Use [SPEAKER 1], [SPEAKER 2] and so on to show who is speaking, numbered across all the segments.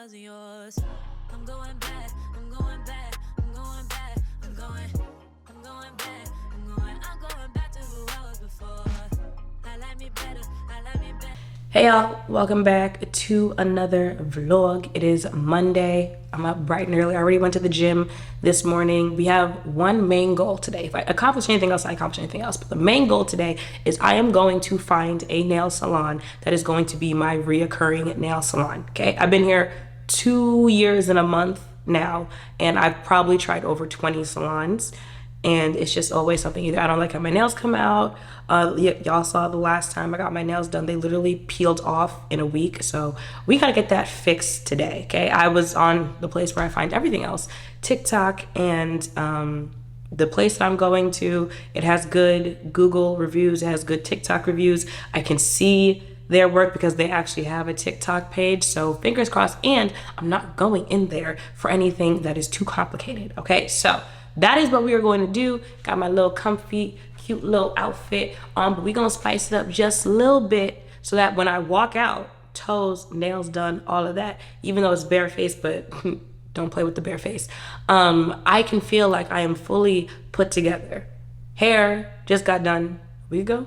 [SPEAKER 1] wasn't yours. I'm going back, I'm going back, I'm going back, I'm going back, I'm going back to who I was before. I like me better, I like me better.
[SPEAKER 2] Hey y'all, welcome back to another vlog. It is Monday. I'm up bright and early. I already went to the gym this morning. We have one main goal today. If I accomplish anything else, I accomplish anything else. But the main goal today is I am going to find a nail salon that is going to be my reoccurring nail salon, okay? I've been here 2 years and a month now, and I've probably tried over 20 salons. And it's just always something. Either I don't like how my nails come out. Y'all saw the last time I got my nails done, they literally peeled off in a week. So we gotta get that fixed today, okay? I was on the place where I find everything else, TikTok, and the place that I'm going to, it has good Google reviews, it has good TikTok reviews. I can see their work because they actually have a TikTok page. So fingers crossed, and I'm not going in there for anything that is too complicated, okay? So that is what we are going to do. Got my little comfy, cute little outfit on, but we're gonna spice it up just a little bit so that when I walk out, toes, nails done, all of that, even though it's barefaced, but don't play with the bare face. I can feel like I am fully put together. Hair just got done. We go?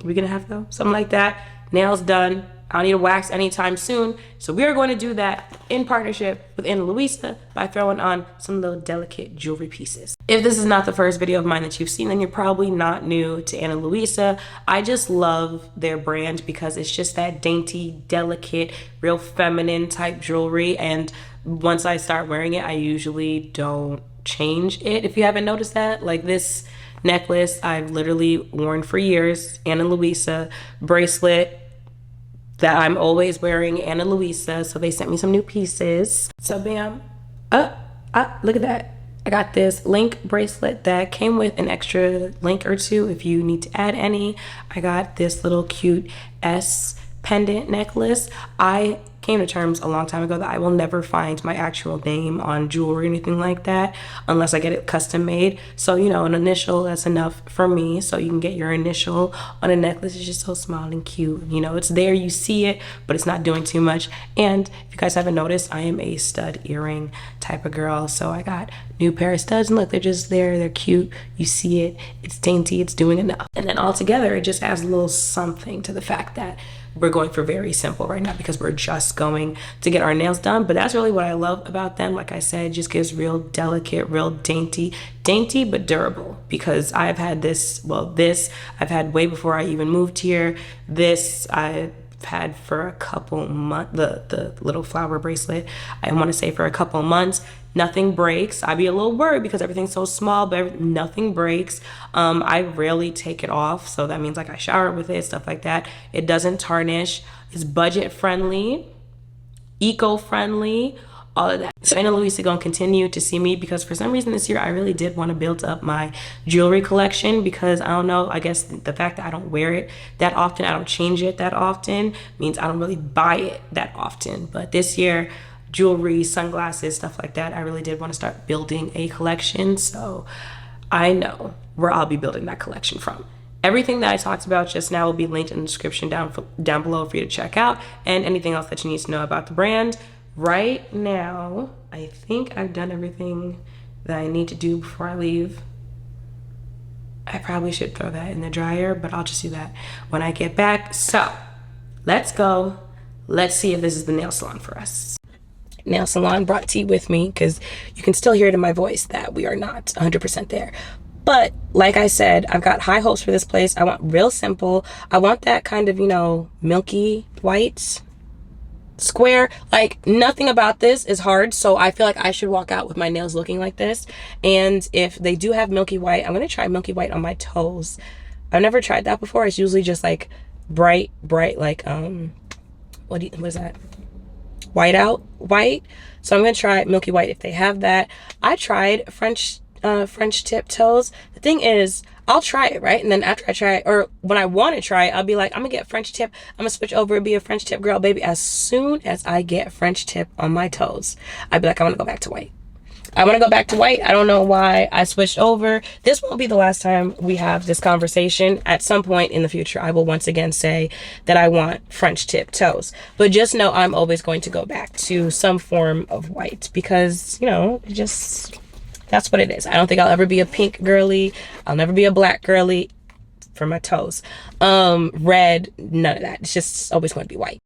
[SPEAKER 2] We gonna have to go? Something like that. Nails done. I don't need to wax anytime soon. So we are going to do that in partnership with Ana Luisa by throwing on some little delicate jewelry pieces. If this is not the first video of mine that you've seen, then you're probably not new to Ana Luisa. I just love their brand because it's just that dainty, delicate, real feminine type jewelry. And once I start wearing it, I usually don't change it. If you haven't noticed that, like this necklace, I've literally worn for years. Ana Luisa bracelet that I'm always wearing, Ana Luisa. So they sent me some new pieces. So bam, look at that. I got this link bracelet that came with an extra link or two if you need to add any. I got this little cute S pendant necklace. I came to terms a long time ago that I will never find my actual name on jewelry or anything like that unless I get it custom made. So, you know, an initial, that's enough for me. So you can get your initial on a necklace. It's just so small and cute. You know, it's there, you see it, but it's not doing too much. And if you guys haven't noticed, I am a stud earring type of girl. So I got new pair of studs, and look, they're just there. They're cute. You see it. It's dainty. It's doing enough. And then all together, it just adds a little something to the fact that we're going for very simple right now because we're just going to get our nails done. But that's really what I love about them. Like I said, it just gives real delicate, real dainty but durable, because I've had this I've had way before I even moved here. This I've had for a couple months, the little flower bracelet, I want to say for a couple months. Nothing breaks. I'd be a little worried because everything's so small, but nothing breaks. I rarely take it off, so that means like I shower with it, stuff like that. It doesn't tarnish. It's budget friendly, eco friendly, all of that. So Ana Luisa gonna continue to see me because for some reason this year I really did want to build up my jewelry collection, because I don't know, I guess the fact that I don't wear it that often, I don't change it that often, means I don't really buy it that often. But this year, jewelry, sunglasses, stuff like that, I really did want to start building a collection. So I know where I'll be building that collection from. Everything that I talked about just now will be linked in the description down below for you to check out, and anything else that you need to know about the brand. Right now, I think I've done everything that I need to do before I leave. I probably should throw that in the dryer, but I'll just do that when I get back. So let's go. Let's see if this is the nail salon for us. Nail salon brought tea with me because you can still hear it in my voice that we are not 100% there. But like I said, I've got high hopes for this place. I want real simple. I want that kind of, you know, milky white square. Like nothing about this is hard, so I feel like I should walk out with my nails looking like this. And if they do have milky white, I'm gonna try milky white on my toes. I've never tried that before. It's usually just like bright like what is that, white. So I'm gonna try milky white if they have that. I tried French tip toes. The thing is, I'll try it, right? And then after I try it, or when I want to try it, I'll be like, I'm gonna get French tip. I'm gonna switch over and be a French tip girl, baby. As soon as I get French tip on my toes, I'd be like, I want to go back to white. I want to go back to white. I don't know why I switched over. This won't be the last time we have this conversation. At some point in the future, I will once again say that I want French tip toes. But just know I'm always going to go back to some form of white because, you know, just that's what it is. I don't think I'll ever be a pink girly. I'll never be a black girly for my toes. Red, none of that. It's just always going to be white.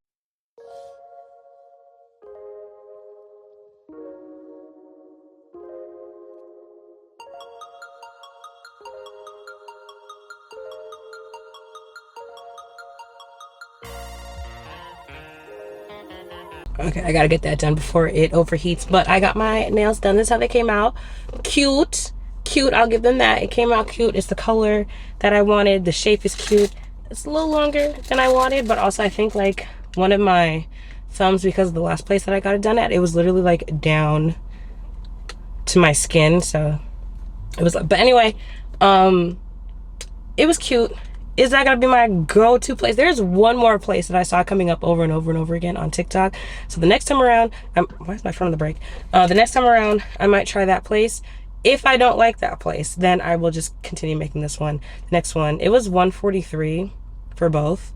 [SPEAKER 2] Okay, I gotta get that done before it overheats. But I got my nails done. This is how they came out. Cute. Cute, I'll give them that. It came out cute. It's the color that I wanted. The shape is cute. It's a little longer than I wanted, but also I think like one of my thumbs, because of the last place that I got it done at, it was literally like down to my skin. So it was like, but anyway, it was cute. Is that gonna be my go-to place? There's one more place that I saw coming up over and over and over again on TikTok. So the next time around, why is my phone on the break? The next time around, I might try that place. If I don't like that place, then I will just continue making this one. The next one, it was $143 for both.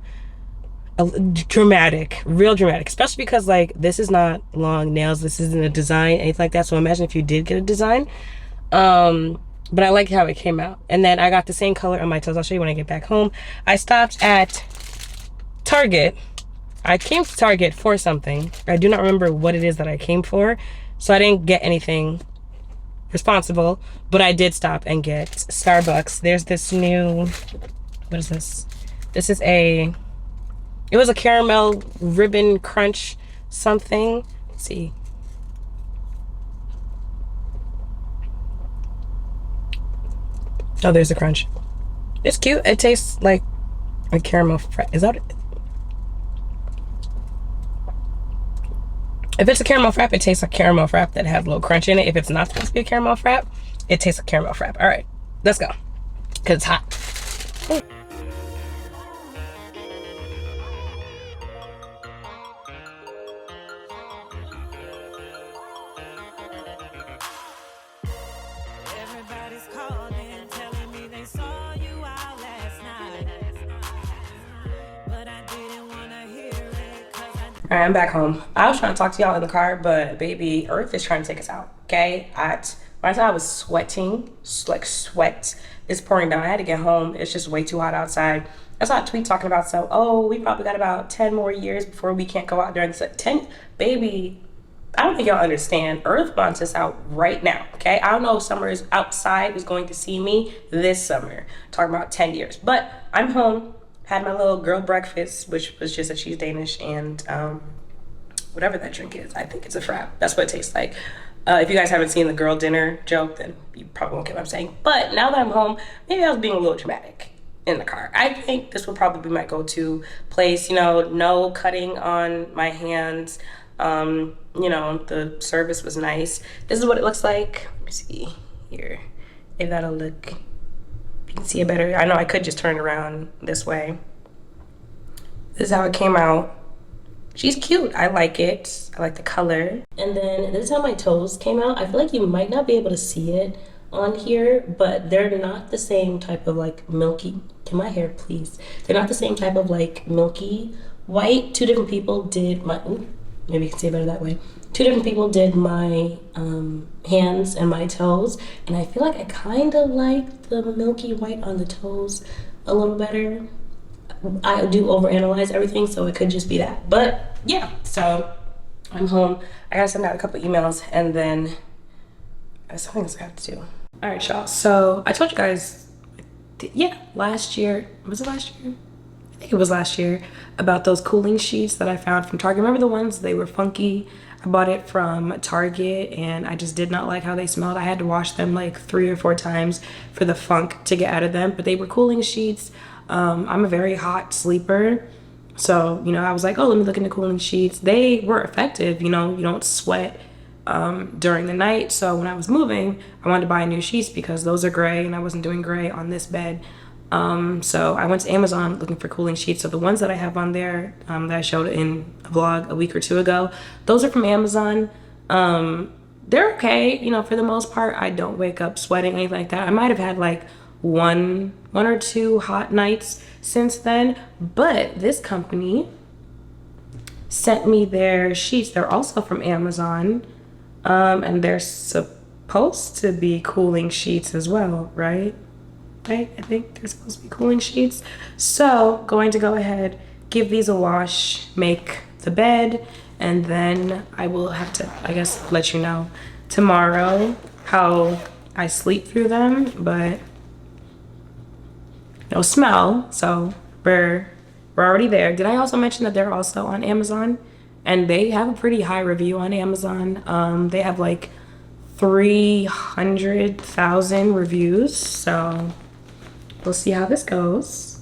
[SPEAKER 2] Dramatic, real dramatic, especially because like this is not long nails. This isn't a design, anything like that. So imagine if you did get a design. But I like how it came out. And then I got the same color on my toes. I'll show you when I get back home. I stopped at Target. I came to Target for something. I do not remember what it is that I came for. So I didn't get anything responsible. But I did stop and get Starbucks. There's this new... What is this? This is a... It was a caramel ribbon crunch something. Let's see. Oh, there's the crunch. It's cute. It tastes like a caramel frap. Is that it? If it's a caramel frap, it tastes like caramel frap that has a little crunch in it. If it's not supposed to be a caramel frap, it tastes like caramel frap. All right, let's go. Because it's hot. Ooh. All right, I'm back home. I was trying to talk to y'all in the car, but baby, Earth is trying to take us out, okay? When I was sweating, like sweat is pouring down. I had to get home. It's just way too hot outside. I saw a tweet talking about, so, oh, we probably got about 10 more years before we can't go out during the 10, baby, I don't think y'all understand. Earth wants us out right now, okay? I don't know if summer is outside is going to see me this summer. Talking about 10 years, but I'm home. Had my little girl breakfast, which was just a cheese Danish and whatever that drink is. I think it's a frap. That's what it tastes like. If you guys haven't seen the girl dinner joke, then you probably won't get what I'm saying. But now that I'm home, maybe I was being a little dramatic in the car. I think this would probably be my go-to place. You know, no cutting on my hands. You know, the service was nice. This is what it looks like. Let me see here. If that'll look... You can see it better. I know I could just turn it around this way. This is how it came out. She's cute. I like it. I like the color. And then this is how my toes came out. I feel like you might not be able to see it on here, but they're not the same type of like milky. Can my hair please? They're not the same type of like milky white. Two different people did my... Ooh, maybe you can see it better that way. Two different people did my hands and my toes, and I feel like I kind of like the milky white on the toes a little better. I do overanalyze everything, so it could just be that. But yeah, so I'm home. I gotta send out a couple emails, and then there's something else I have to do. All right, y'all. So I told you guys, yeah, last year, was it last year? I think it was last year, about those cooling sheets that I found from Target. Remember the ones? They were funky. I bought it from Target and I just did not like how they smelled. I had to wash them like 3 or 4 times for the funk to get out of them, but they were cooling sheets. I'm a very hot sleeper. So, you know, I was like, oh, let me look into cooling sheets. They were effective. You know, you don't sweat during the night. So when I was moving, I wanted to buy new sheets because those are gray and I wasn't doing gray on this bed. So I went to Amazon looking for cooling sheets. So the ones that I have on there that I showed in a vlog a week or 2 ago, those are from Amazon. they're okay. You know, for the most part, I don't wake up sweating, anything like that. I might have had like one or two hot nights since then, but this company sent me their sheets. They're also from Amazon, and they're supposed to be cooling sheets as well, right? Right? I think they're supposed to be cooling sheets. So, going to go ahead, give these a wash, make the bed, and then I will have to, I guess, let you know tomorrow how I sleep through them, but no smell, so we're already there. Did I also mention that they're also on Amazon? And they have a pretty high review on Amazon. They have like 300,000 reviews, so we'll see how this goes.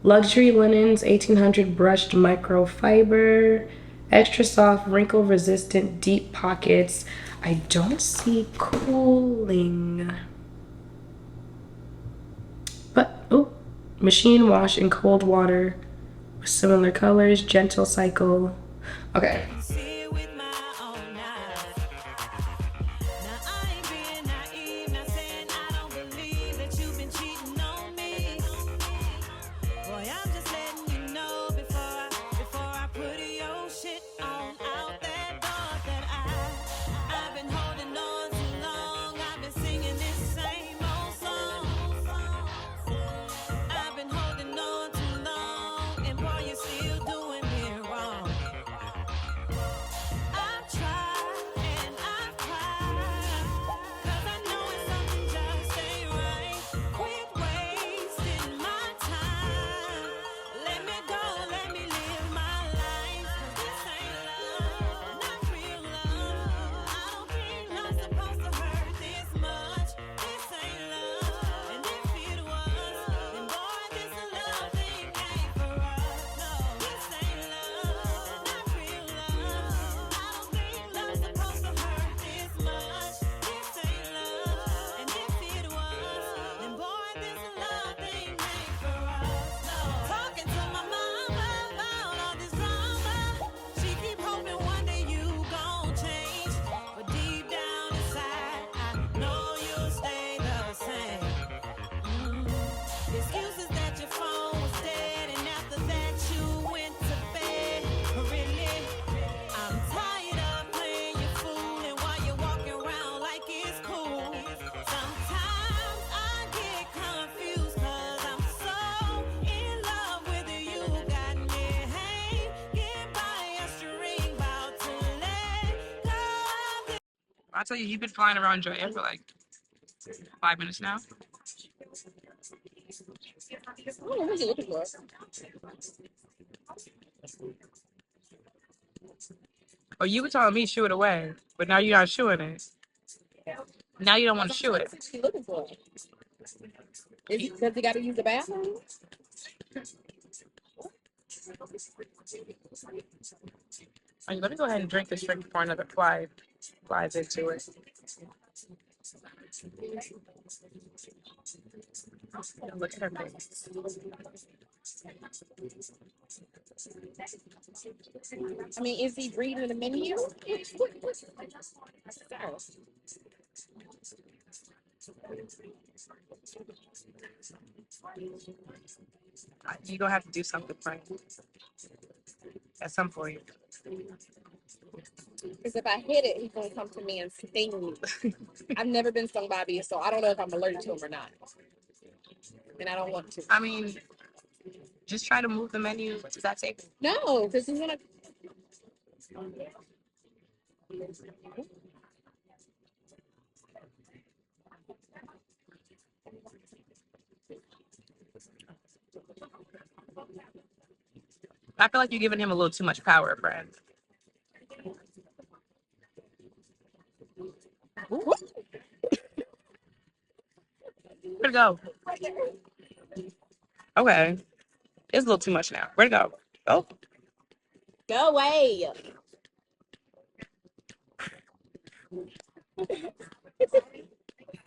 [SPEAKER 2] Luxury linens, 1800 brushed microfiber, extra soft, wrinkle resistant, deep pockets. I don't see cooling. But, oh, machine wash in cold water with similar colors, gentle cycle. Okay.
[SPEAKER 1] See it with my own eyes. Now I ain't being naive, not saying I don't believe that you've been cheating on me. Boy, I'm just letting you know before I put your shit on out that door that I've been holding on too long. I've been singing this same old song. I've been holding on too long, and boy, you're still doing me wrong. I've tried and I've cried, 'cause I know it's something just ain't right. Quit wasting my time. Let me go, let me live my life. 'Cause this ain't love, not real love. I don't think love's supposed to hurt this much. This ain't love, and if it was, then boy, this a love thing ain't for us. No, this ain't love, not real love. I don't think love's supposed to hurt this much. This ain't love, and if it was, then boy, this a love thing ain't for us. No, talking to my mama about all this drama. She keep hoping one day you gon' change, but deep down inside, I know you'll stay the same. Excuses that your phone was dead, and after that you went to bed. Really, I'm tired of playing you fool, and while you're walking around like it's cool. Sometimes I get confused, 'cause I'm so in love with you. Got me hanging by a string, about to let go.
[SPEAKER 2] I'll tell you, you've been flying around your air for like 5 minutes now. Oh, you were telling me shoo it away, but now you're not shooing it. Now you don't want to shoo it.
[SPEAKER 3] What's he looking for? Does he got to use the bathroom?
[SPEAKER 2] Let me go ahead and drink this drink before another flies into it. Look at her face.
[SPEAKER 3] I mean, is he reading the menu?
[SPEAKER 2] You're gonna have to do something, Frank. At some point.
[SPEAKER 3] Because if I hit it, he's going to come to me and sting me. I've never been stung by bees, so I don't know if I'm allergic to him or not. And I don't want to.
[SPEAKER 2] I mean, just try to move the menu to that table.
[SPEAKER 3] No, because he's going to.
[SPEAKER 2] I feel like you're giving him a little too much power, friend. Where'd it go? Okay. It's a little too much now. Where'd it go? Oh.
[SPEAKER 3] Go away.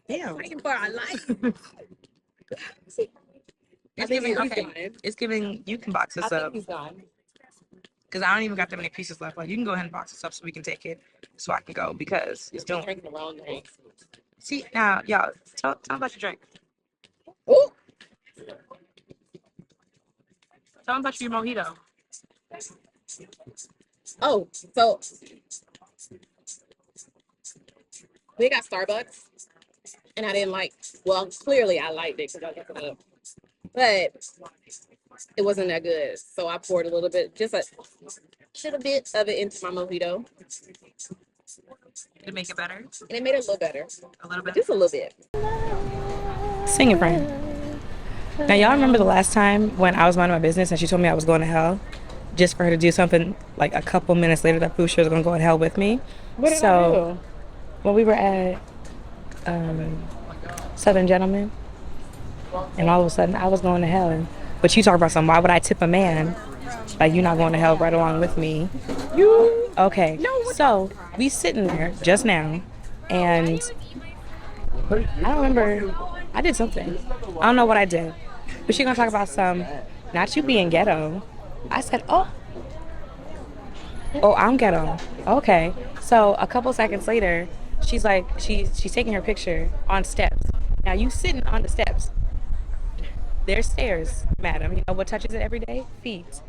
[SPEAKER 2] Damn.
[SPEAKER 3] Waiting for our life.
[SPEAKER 2] It's giving, okay. It's giving, you can box this
[SPEAKER 3] I
[SPEAKER 2] up.
[SPEAKER 3] think he's gone.
[SPEAKER 2] Because I don't even got that many pieces left. Like, you can go ahead and box this up so we can take it, so I can go, because it's doing.
[SPEAKER 3] Drinking the wrong drink.
[SPEAKER 2] See, now, y'all, tell them about your drink.
[SPEAKER 3] Ooh.
[SPEAKER 2] Tell them about your mojito.
[SPEAKER 3] Oh, so we got Starbucks, and I didn't like. Well, clearly I liked it because I looked it up, but it wasn't that good. So I poured a little bit, just a little bit of it into my mojito,
[SPEAKER 2] Did it make it better?
[SPEAKER 3] and it made it a little better,
[SPEAKER 2] A little bit?
[SPEAKER 3] just a little bit.
[SPEAKER 2] Sing it, friend. Now, y'all remember the last time when I was minding my business and she told me I was going to hell? Just for her to do something like a couple minutes later that proved she was going to go to hell with me.
[SPEAKER 3] What did I do?
[SPEAKER 2] When we were at Southern Gentlemen, and all of a sudden I was going to hell. But you talk about something, why would I tip a man? Like, you're not going to hell right along with me. You? Okay. No, so we sitting there just now, and I don't remember. I did something. I don't know what I did. But she gonna talk about not you being ghetto. I said, oh, I'm ghetto. Okay. So a couple seconds later, she's like, she's taking her picture on steps. Now you sitting on the steps. There's stairs, madam. You know what touches it every day? Feet.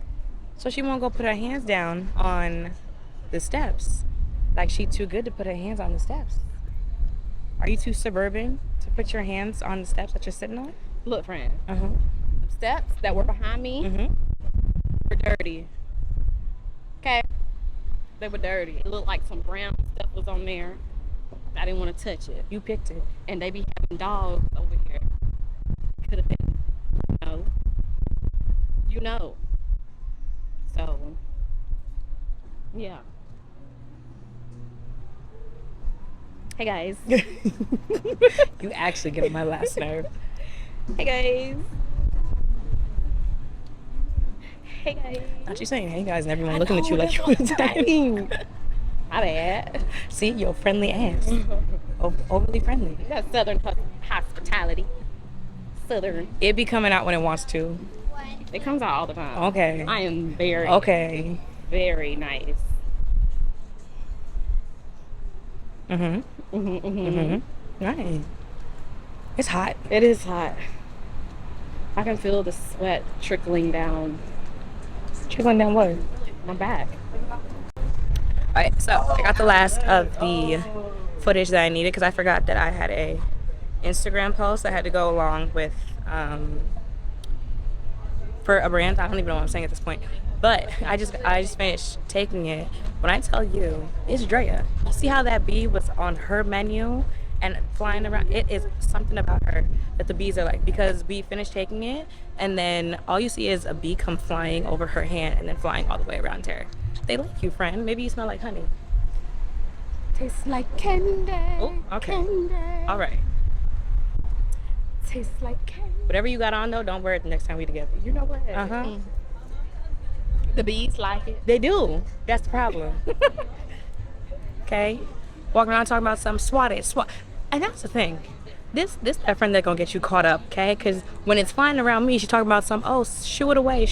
[SPEAKER 2] So she won't go put her hands down on the steps. Like, she too good to put her hands on the steps. Are you too suburban to put your hands on the steps that you're sitting on?
[SPEAKER 3] Look, friend.
[SPEAKER 2] Uh-huh.
[SPEAKER 3] The steps that were behind me were dirty. Okay? They were dirty. It looked like some brown stuff was on there. I didn't want to touch it.
[SPEAKER 2] You picked it.
[SPEAKER 3] And they be having dogs over here. Could have been, you know. So, yeah. Hey guys.
[SPEAKER 2] You actually get on my last nerve.
[SPEAKER 3] Hey guys. Hey guys.
[SPEAKER 2] Not you saying hey guys and everyone looking at you like you were dying.
[SPEAKER 3] My bad.
[SPEAKER 2] See, your friendly ass. Overly friendly.
[SPEAKER 3] That's Southern hospitality. Southern.
[SPEAKER 2] It be coming out when it wants to.
[SPEAKER 3] It comes out all the time.
[SPEAKER 2] Okay.
[SPEAKER 3] I am very, very nice.
[SPEAKER 2] Right. It's hot.
[SPEAKER 3] It is hot. I can feel the sweat trickling down
[SPEAKER 2] Trickling down what?
[SPEAKER 3] my back.
[SPEAKER 2] Alright, so I got the last of the footage that I needed because I forgot that I had a Instagram post that had to go along with for a brand. I don't even know what I'm saying at this point. But I just finished taking it. When I tell you, it's Drea. You see how that bee was on her menu and flying around? It is something about her that the bees are like, because we finished taking it and then all you see is a bee come flying over her hand and then flying all the way around her. They like you, friend. Maybe you smell like honey.
[SPEAKER 3] Tastes like candy.
[SPEAKER 2] Oh, okay.
[SPEAKER 3] Candy.
[SPEAKER 2] All right.
[SPEAKER 3] Tastes like candy.
[SPEAKER 2] Whatever you got on though, don't wear it the next time we together.
[SPEAKER 3] You know what?
[SPEAKER 2] Uh-huh.
[SPEAKER 3] The bees like it.
[SPEAKER 2] They do. That's the problem. Okay? Walking around talking about something swatted. And that's the thing. This that friend that gonna get you caught up, okay? Because when it's flying around me, she's talking about some, oh, shoo it away.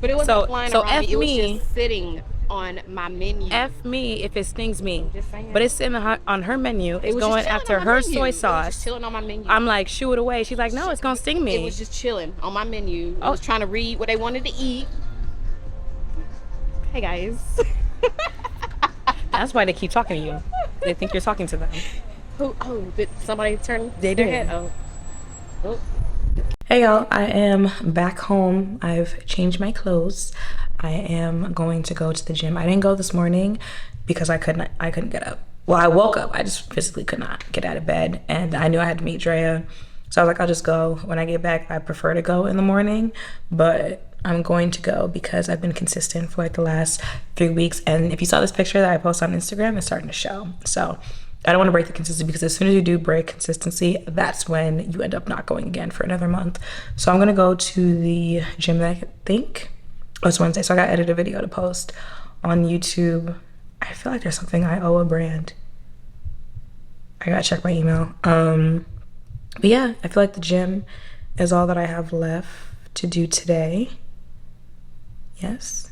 [SPEAKER 3] But it wasn't flying around
[SPEAKER 2] F
[SPEAKER 3] me. It was
[SPEAKER 2] me.
[SPEAKER 3] just sitting on my menu.
[SPEAKER 2] F me if it stings me.
[SPEAKER 3] Just saying.
[SPEAKER 2] But it's sitting on her menu. It's
[SPEAKER 3] It was
[SPEAKER 2] going
[SPEAKER 3] just chilling
[SPEAKER 2] after
[SPEAKER 3] on my
[SPEAKER 2] her
[SPEAKER 3] menu.
[SPEAKER 2] soy
[SPEAKER 3] It was
[SPEAKER 2] sauce.
[SPEAKER 3] just chilling on my menu.
[SPEAKER 2] I'm like, shoo it away. She's like, no, it's gonna sting me.
[SPEAKER 3] It was just chilling on my menu. I was trying to read what they wanted to eat. Hey guys.
[SPEAKER 2] That's why they keep talking to you. They think you're talking to them.
[SPEAKER 3] Oh, did somebody turn
[SPEAKER 2] They
[SPEAKER 3] their
[SPEAKER 2] did.
[SPEAKER 3] head? Oh.
[SPEAKER 2] Hey y'all, I am back home. I've changed my clothes. I am going to go to the gym. I didn't go this morning because I couldn't get up. Well, I woke up. I just physically could not get out of bed, and I knew I had to meet Drea. So I was like, I'll just go. When I get back, I prefer to go in the morning, but I'm going to go because I've been consistent for like the last 3 weeks. And if you saw this picture that I posted on Instagram, it's starting to show. So I don't want to break the consistency because as soon as you do break consistency, that's when you end up not going again for another month. So I'm going to go to the gym that I think it's Wednesday. So I got to edit a video to post on YouTube. I feel like there's something I owe a brand. I got to check my email. But yeah, I feel like the gym is all that I have left to do today. Yes.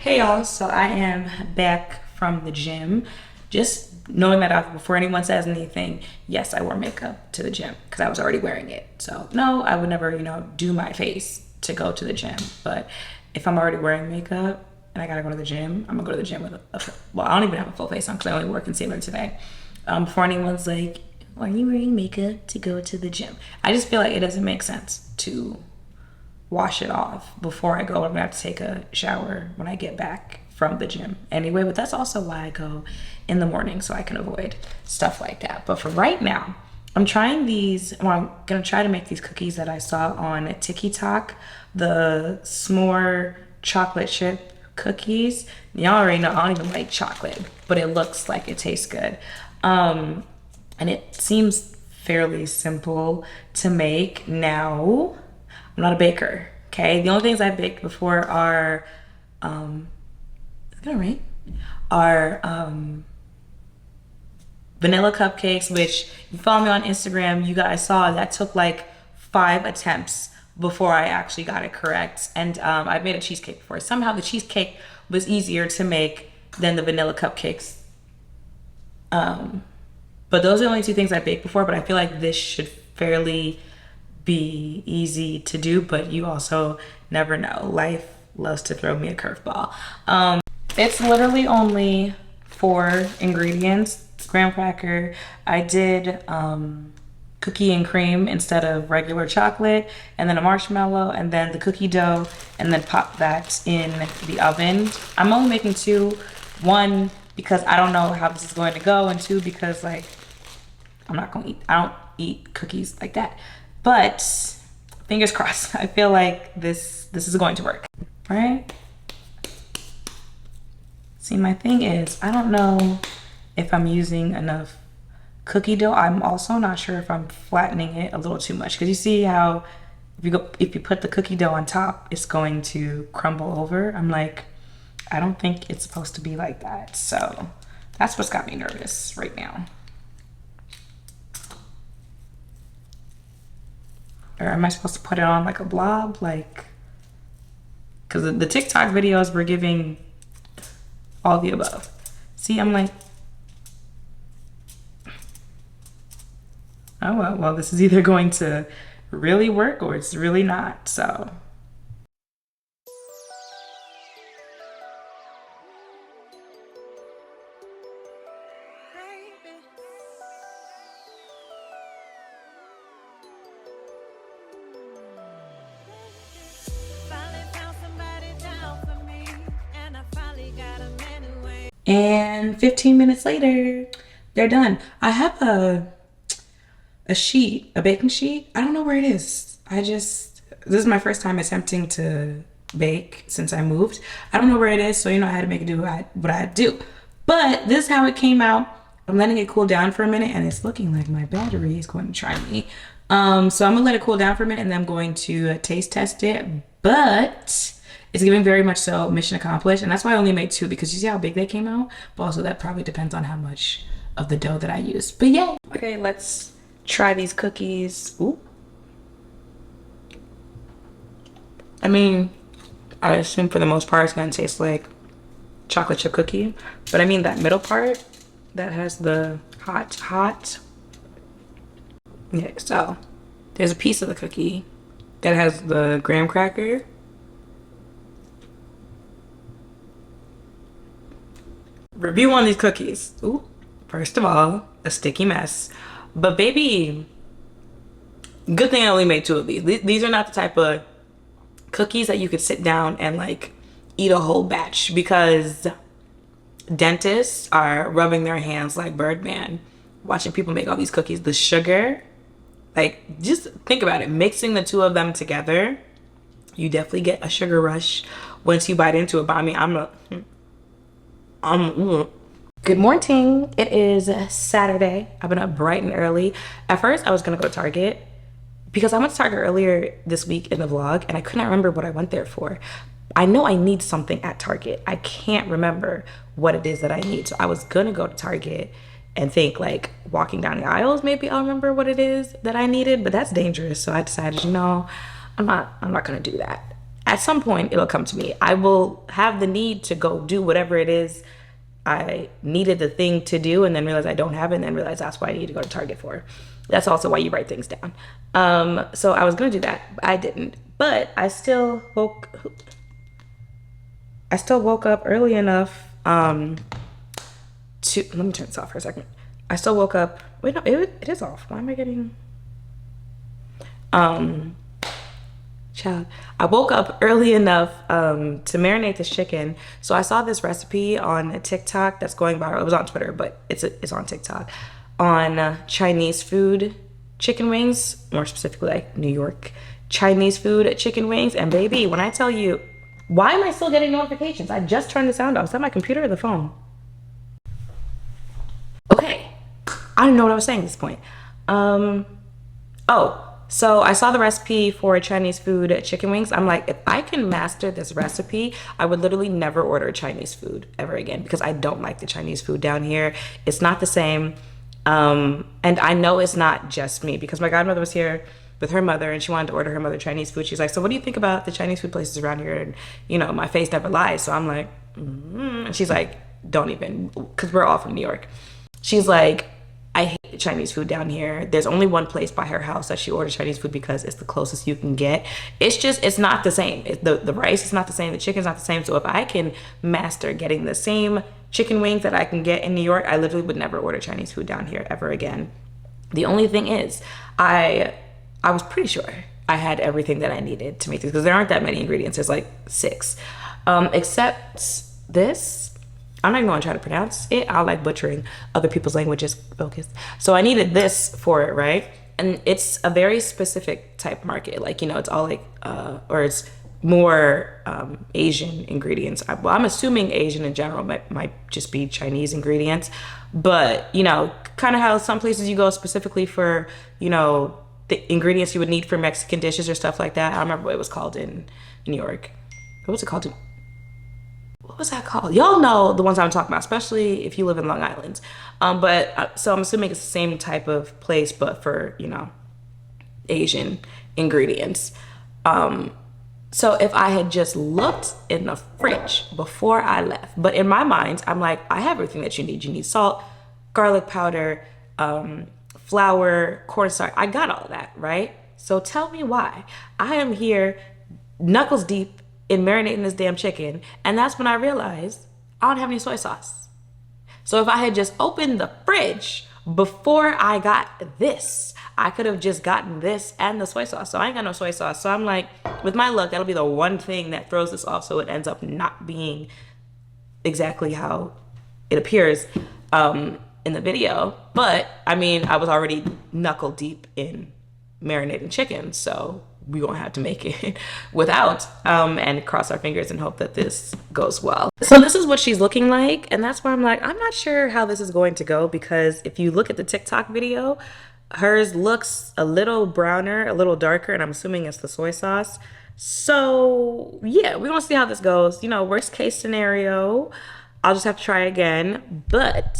[SPEAKER 2] Hey y'all, so I am back from the gym. Just knowing that out before anyone says anything, yes, I wore makeup to the gym because I was already wearing it. So no, I would never, do my face to go to the gym. But if I'm already wearing makeup and I gotta go to the gym, I'm gonna go to the gym with well, I don't even have a full face on because I only wore concealer today. Before anyone's like, are you wearing makeup to go to the gym? I just feel like it doesn't make sense to wash it off before I go. I'm gonna have to take a shower when I get back from the gym anyway, but that's also why I go in the morning, so I can avoid stuff like that. But for right now, I'm trying these, I'm gonna try to make these cookies that I saw on Tik Tok, the s'more chocolate chip cookies. Y'all already know I don't even like chocolate, but it looks like it tastes good. And it seems fairly simple to make. Now, I'm not a baker, okay? The only things I've baked before are, it's gonna rain, are vanilla cupcakes, which you follow me on Instagram, you guys saw that took like 5 attempts before I actually got it correct. And I've made a cheesecake before. Somehow the cheesecake was easier to make than the vanilla cupcakes. But those are the only 2 things I baked before, but I feel like this should fairly be easy to do, but you also never know. Life loves to throw me a curveball. It's literally only 4 ingredients. Graham cracker. I did cookie and cream instead of regular chocolate, and then a marshmallow, and then the cookie dough, and then pop that in the oven. I'm only making 2. 1, because I don't know how this is going to go, and 2, because like I don't eat cookies like that. But fingers crossed. I feel like this is going to work, right? See, my thing is, I don't know if I'm using enough cookie dough. I'm also not sure if I'm flattening it a little too much, because you see how if you put the cookie dough on top, it's going to crumble over. I'm like, I don't think it's supposed to be like that. So that's what's got me nervous right now. Or am I supposed to put it on like a blob? Like, because the TikTok videos were giving all the above. See, I'm like, oh, well, this is either going to really work or it's really not, so. And 15 minutes later, they're done. I have a sheet, a baking sheet. I don't know where it is. This is my first time attempting to bake since I moved. I don't know where it is, so I had to make it do what I had to do. But this is how it came out. I'm letting it cool down for a minute, and it's looking like my battery is going to try me. So I'm gonna let it cool down for a minute, and then I'm going to taste test it. But it's giving very much so mission accomplished, and that's why I only made 2, because you see how big they came out. But also that probably depends on how much of the dough that I use. But yeah, okay, let's try these cookies. Ooh. I mean, I assume for the most part it's gonna taste like chocolate chip cookie, but I mean that middle part that has the hot. Yeah, so there's a piece of the cookie that has the graham cracker. Review on these cookies. Ooh, first of all, a sticky mess. But baby, good thing I only made 2 of these. These are not the type of cookies that you could sit down and like eat a whole batch, because dentists are rubbing their hands like Birdman watching people make all these cookies. The sugar, like, just think about it. Mixing the 2 of them together, you definitely get a sugar rush once you bite into it. But I mean, Good morning. It is Saturday. I've been up bright and early. At first, I was gonna go to Target because I went to Target earlier this week in the vlog, and I couldn't remember what I went there for. I know I need something at Target. I can't remember what it is that I need. So I was gonna go to Target and think like walking down the aisles, maybe I'll remember what it is that I needed, but that's dangerous. So I decided, I'm not gonna do that. At some point, it'll come to me. I will have the need to go do whatever it is I needed the thing to do, and then realize I don't have it, and then realize that's why I need to go to Target for. That's also why you write things down. So I was gonna do that, but I didn't. But I still woke up early enough to, let me turn this off for a second. I still woke up, wait, no, it is off. Why am I getting, child, I woke up early enough to marinate this chicken. So I saw this recipe on TikTok that's going viral. It was on Twitter, but it's on TikTok, on Chinese food chicken wings, more specifically like New York Chinese food chicken wings. And baby, when I tell you, why am I still getting notifications? I just turned the sound off. Is that my computer or the phone? Okay, I don't know what I was saying at this point. So I saw the recipe for Chinese food chicken wings. I'm like, if I can master this recipe, I would literally never order Chinese food ever again, because I don't like the Chinese food down here. It's not the same. And I know it's not just me, because my godmother was here with her mother and she wanted to order her mother Chinese food. She's like, so what do you think about the Chinese food places around here? And you know, my face never lies. So I'm like, and she's like, don't even, because we're all from New York. She's like, I hate Chinese food down here. There's only one place by her house that she orders Chinese food because it's the closest you can get. It's just, it's not the same. The rice is not the same. The chicken's not the same. So if I can master getting the same chicken wings that I can get in New York, I literally would never order Chinese food down here ever again. The only thing is, I was pretty sure I had everything that I needed to make this, because there aren't that many ingredients. There's like 6, except this. I'm not even gonna try to pronounce it. I like butchering other people's languages. Focus. So I needed this for it, right? And it's a very specific type market. Like, you know, it's all like, or it's more Asian ingredients. Well, I'm assuming Asian in general might just be Chinese ingredients. But, you know, kind of how some places you go specifically for, you know, the ingredients you would need for Mexican dishes or stuff like that. I don't remember what it was called in New York. What was it called? What was that called? Y'all know the ones I'm talking about, especially if you live in Long Island. So I'm assuming it's the same type of place, but for, you know, Asian ingredients. So if I had just looked in the fridge before I left, but in my mind, I'm like, I have everything that you need. You need salt, garlic powder, flour, cornstarch. I got all of that, right? So tell me why. I am here knuckles deep in marinating this damn chicken, and that's when I realized I don't have any soy sauce. So if I had just opened the fridge before I got this, I could have just gotten this and the soy sauce. So I ain't got no soy sauce. So I'm like, with my luck, that'll be the one thing that throws this off, so it ends up not being exactly how it appears in the video. But I mean, I was already knuckle deep in marinating chicken, so we gonna have to make it without, and cross our fingers and hope that this goes well. So this is what she's looking like, and that's why I'm like, I'm not sure how this is going to go, because if you look at the TikTok video, hers looks a little browner, a little darker, and I'm assuming it's the soy sauce. So yeah, we're gonna see how this goes. You know, worst case scenario, I'll just have to try again, but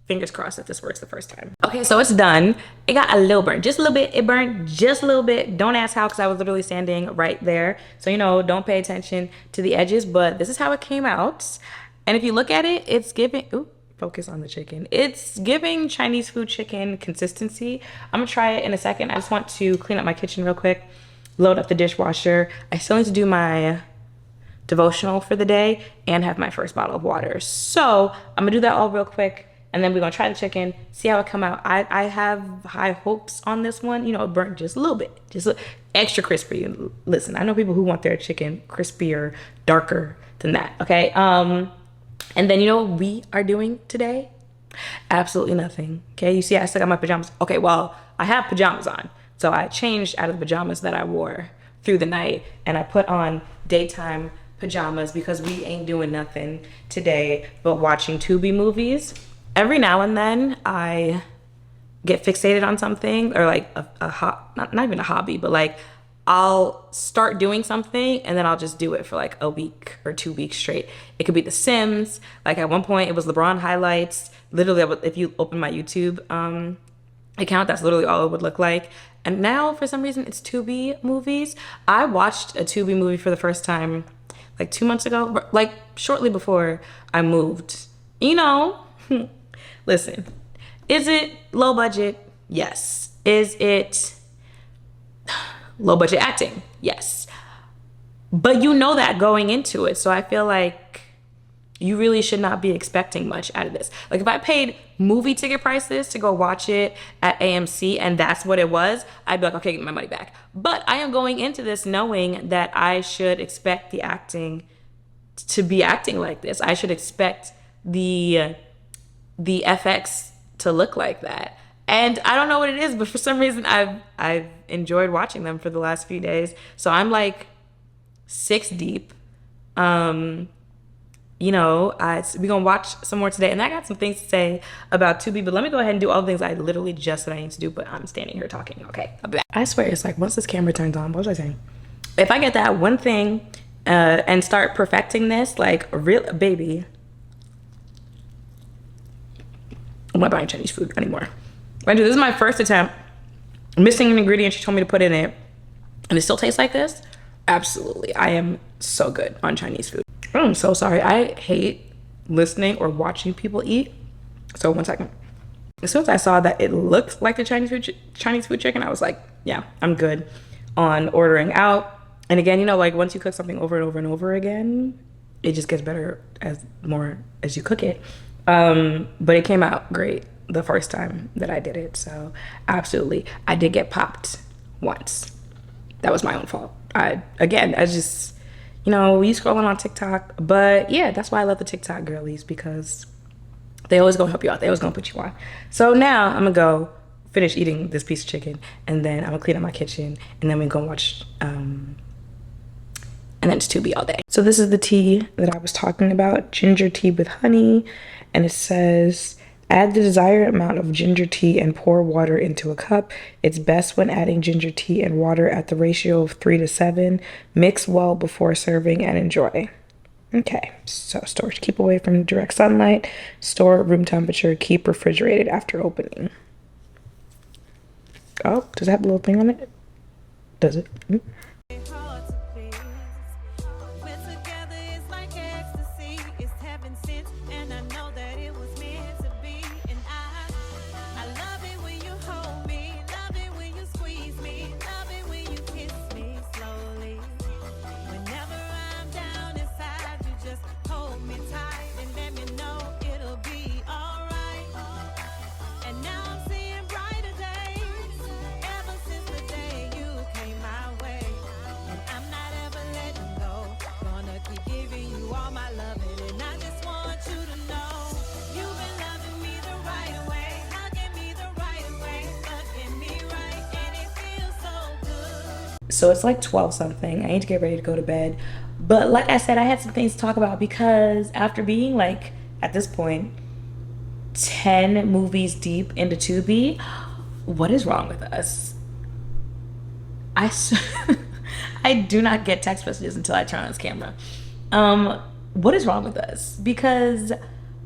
[SPEAKER 2] fingers crossed that this works the first time. Okay, so it's done. It got a little burnt, just a little bit. It burned just a little bit. Don't ask how, because I was literally standing right there. So, you know, don't pay attention to the edges, but this is how it came out. And if you look at it, it's giving, ooh, focus on the chicken. It's giving Chinese food chicken consistency. I'm gonna try it in a second. I just want to clean up my kitchen real quick, load up the dishwasher. I still need to do my devotional for the day and have my first bottle of water. So I'm gonna do that all real quick, and then we're gonna try the chicken, see how it come out. I have high hopes on this one. You know, it burnt just a little bit, just extra crispy. Listen, I know people who want their chicken crispier, darker than that, okay? And then you know what we are doing today? Absolutely nothing, okay? You see I still got my pajamas. Okay, well, I have pajamas on. So I changed out of the pajamas that I wore through the night, and I put on daytime pajamas because we ain't doing nothing today but watching Tubi movies. Every now and then I get fixated on something, or like not even a hobby, but like I'll start doing something and then I'll just do it for like a week or 2 weeks straight. It could be The Sims. Like at one point it was LeBron highlights. Literally, if you open my YouTube account, that's literally all it would look like. And now for some reason it's Tubi movies. I watched a Tubi movie for the first time like 2 months ago, like shortly before I moved. You know, listen, is it low budget? Yes. Is it low budget acting? Yes. But you know that going into it. So I feel like you really should not be expecting much out of this. Like if I paid movie ticket prices to go watch it at AMC and that's what it was, I'd be like, okay, get my money back. But I am going into this knowing that I should expect the acting to be acting like this. I should expect the FX to look like that. And I don't know what it is, but for some reason I've enjoyed watching them for the last few days. So I'm like 6 deep. You know, we're gonna watch some more today, and I got some things to say about Tubi, but let me go ahead and do all the things I literally just said I need to do, but I'm standing here talking. Okay, I'll be back. I swear, it's like once this camera turns on, what was I saying? If I get that one thing and start perfecting this, like real baby, I'm not buying Chinese food anymore. Mind you, this is my first attempt. Missing an ingredient she told me to put in it, and it still tastes like this. Absolutely, I am so good on Chinese food. I'm so sorry. I hate listening or watching people eat. So 1 second. As soon as I saw that it looked like the Chinese food chicken, I was like, yeah, I'm good on ordering out. And again, you know, like once you cook something over and over and over again, it just gets better as you cook it. But it came out great the first time that I did it. So absolutely. I did get popped once. That was my own fault. I just, you know, you scrolling on TikTok, but yeah, that's why I love the TikTok girlies, because they always gonna help you out. They always gonna put you on. So now I'm gonna go finish eating this piece of chicken, and then I'm gonna clean up my kitchen, and then we're gonna watch, and then it's Tubi all day. So this is the tea that I was talking about, ginger tea with honey, and it says, add the desired amount of ginger tea and pour water into a cup. It's best when adding ginger tea and water at the ratio of 3 to 7. Mix well before serving and enjoy. Okay, so storage. Keep away from direct sunlight. Store at room temperature. Keep refrigerated after opening. Oh, does it have a little thing on it? Does it? Mm. So it's like 12 something. I need to get ready to go to bed. But like I said, I had some things to talk about, because after being like, at this point, 10 movies deep into Tubi, what is wrong with us? I do not get text messages until I turn on this camera. What is wrong with us? Because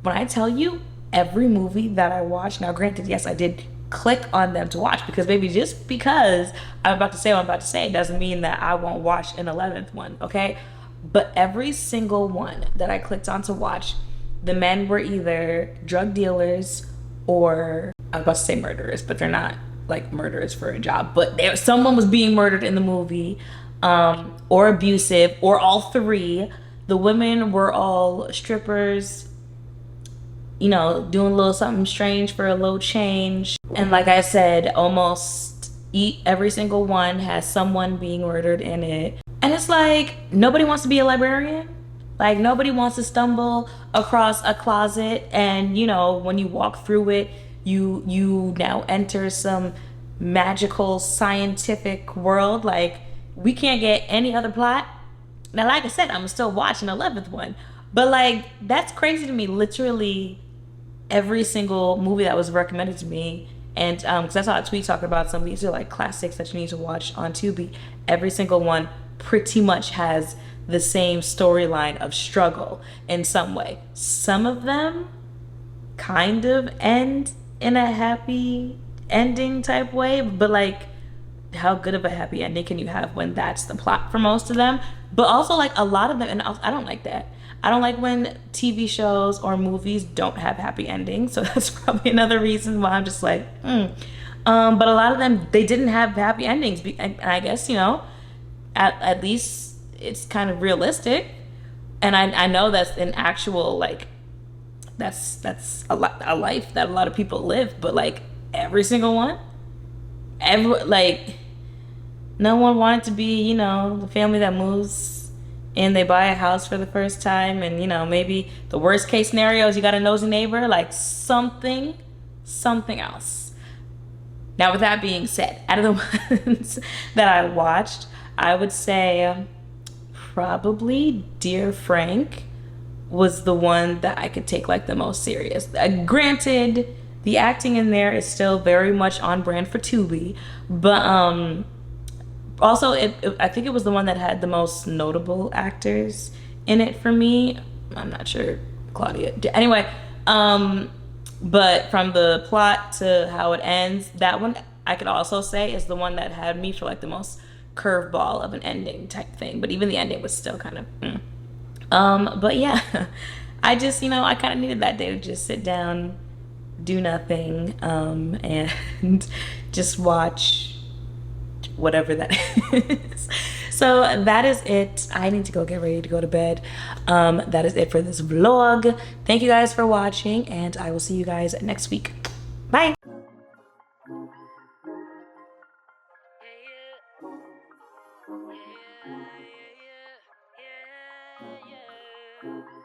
[SPEAKER 2] when I tell you every movie that I watch, now granted, yes, I did click on them to watch, because baby, just because I'm about to say what I'm about to say doesn't mean that I won't watch an 11th one, okay? But every single one that I clicked on to watch, the men were either drug dealers or, I was about to say murderers, but they're not like murderers for a job, but someone was being murdered in the movie, or abusive, or all three. The women were all strippers, you know, doing a little something strange for a little change. And like I said, almost every single one has someone being murdered in it. And it's like, nobody wants to be a librarian. Like, nobody wants to stumble across a closet and, you know, when you walk through it, you now enter some magical scientific world. Like, we can't get any other plot. Now, like I said, I'm still watching the 11th one. But like, that's crazy to me. Literally every single movie that was recommended to me, and because I saw a tweet talking about some of these are like classics that you need to watch on Tubi. Every single one pretty much has the same storyline of struggle in some way. Some of them kind of end in a happy ending type way, but like how good of a happy ending can you have when that's the plot for most of them? But also, like, a lot of them, and I don't like that. I don't like when TV shows or movies don't have happy endings. So that's probably another reason why I'm just like, but a lot of them, they didn't have happy endings. And I guess, you know, at least it's kind of realistic. And I know that's an actual, like, that's a life that a lot of people live. But, like, every single one, like, no one wanted to be, you know, the family that moves and they buy a house for the first time, and, you know, maybe the worst case scenario is you got a nosy neighbor, like something else. Now, with that being said, out of the ones that I watched, I would say probably Dear Frank was the one that I could take, like, the most serious. Granted, the acting in there is still very much on brand for Tubi, but also I think it was the one that had the most notable actors in it for me. I'm not sure, Claudia. Anyway, but from the plot to how it ends, that one I could also say is the one that had me for, like, the most curveball of an ending type thing. But even the ending was still kind of but yeah, I just, you know, I kind of needed that day to just sit down, do nothing, and just watch whatever that is. So that is it. I need to go get ready to go to bed. That is it for this vlog. Thank you guys for watching, and I will see you guys next week. Bye.
[SPEAKER 1] Yeah, yeah, yeah, yeah, yeah.